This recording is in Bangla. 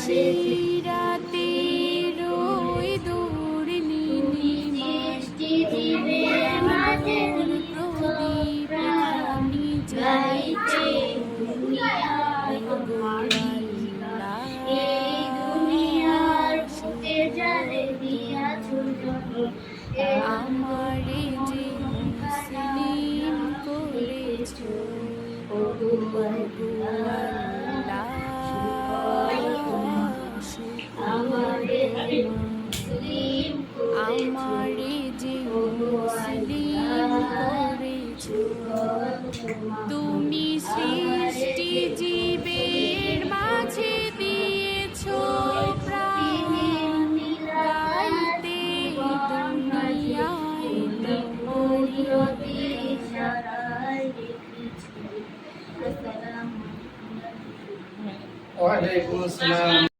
নিশিরাতে রই দূর নীলিমায় তুমি আলোর প্রদীপ খানি জ্বালিতে দুনিয়ায় আল্লাহ এই দুনিয়ার বুকে জানে দিয়াছো যত আমারে যে মুসলিম করেছো আমারে মুসলিম আমারে যে মুসলিম করেছো তুমি সৃষ্টি জীবের মাঝে দিয়েছো প্রাণ গাইতে দুনিয়ায় তোমারি ইশারায় রেখেছি। আসসালামু আলাইকুম। ওয়ালাইকুম আসসালাম।